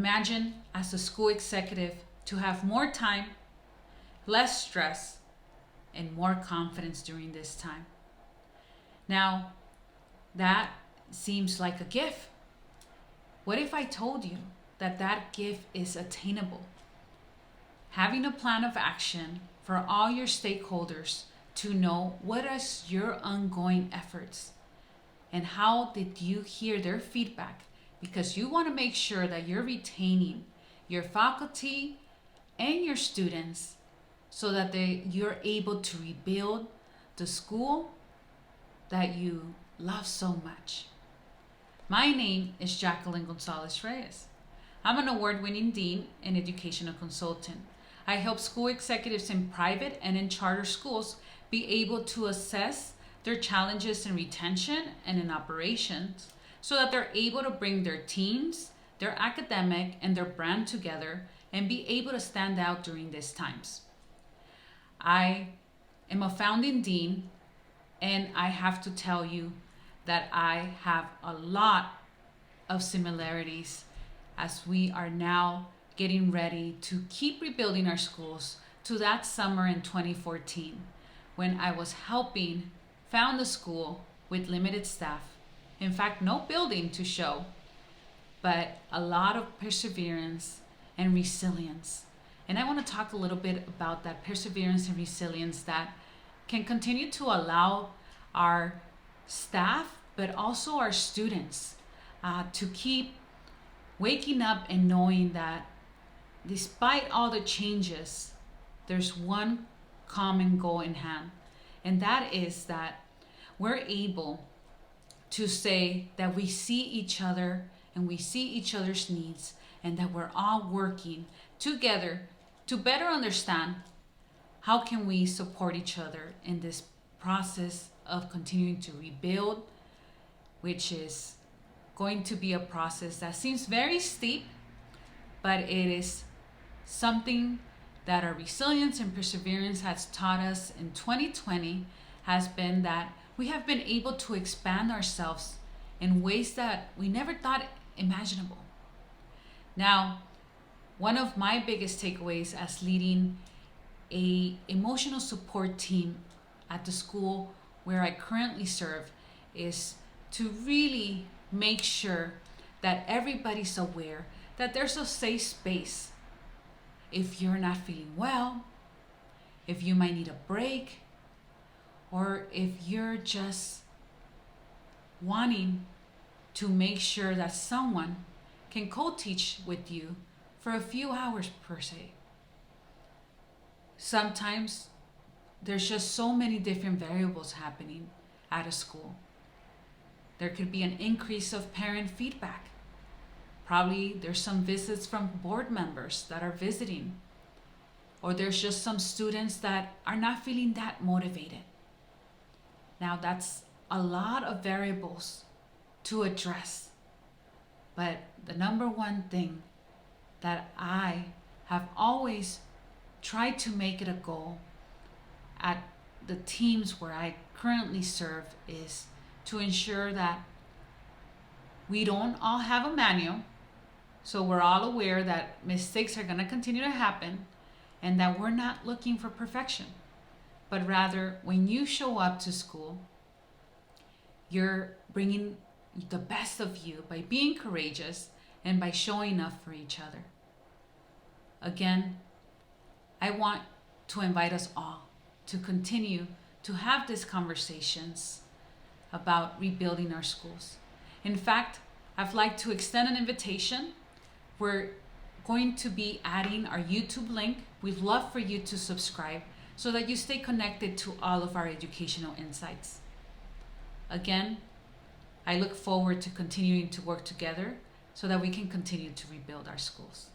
imagine as a school executive to have more time, less stress, and more confidence during this time. Now, that seems like a gift. What if I told you that that gift is attainable? Having a plan of action for all your stakeholders to know what is your ongoing efforts and how did you hear their feedback, because you want to make sure that you're retaining your faculty and your students so that you're able to rebuild the school that you love so much. My name is Jacqueline Gonzalez Reyes. I'm an award-winning dean and educational consultant. I help school executives in private and in charter schools be able to assess their challenges in retention and in operations so that they're able to bring their teams, their academic, and their brand together and be able to stand out during these times. I am a founding dean, and I have to tell you that I have a lot of similarities as we are now getting ready to keep rebuilding our schools to that summer in 2014 when I was helping found the school with limited staff. In fact, no building to show, but a lot of perseverance and resilience. And I want to talk a little bit about that perseverance and resilience that can continue to allow our staff, but also our students, to keep waking up and knowing that despite all the changes, there's one common goal in hand, and that is that we're able to say that we see each other and we see each other's needs, and that we're all working together to better understand how can we support each other in this process of continuing to rebuild, which is going to be a process that seems very steep, but it is something that our resilience and perseverance has taught us in 2020 has been that we have been able to expand ourselves in ways that we never thought imaginable. Now, one of my biggest takeaways as leading a emotional support team at the school where I currently serve is to really make sure that everybody's aware that there's a safe space. If you're not feeling well, if you might need a break, or if you're just wanting to make sure that someone can co-teach with you for a few hours per se. Sometimes there's just so many different variables happening at a school. There could be an increase of parent feedback. Probably there's some visits from board members that are visiting, or there's just some students that are not feeling that motivated. Now that's a lot of variables to address, but the number one thing that I have always tried to make it a goal at the teams where I currently serve is to ensure that we don't all have a manual, so we're all aware that mistakes are going to continue to happen and that we're not looking for perfection, but rather when you show up to school, you're bringing the best of you by being courageous and by showing up for each other. Again, I want to invite us all to continue to have these conversations about rebuilding our schools. In fact, I'd like to extend an invitation. We're going to be adding our YouTube link. We'd love for you to subscribe so that you stay connected to all of our educational insights. Again, I look forward to continuing to work together so that we can continue to rebuild our schools.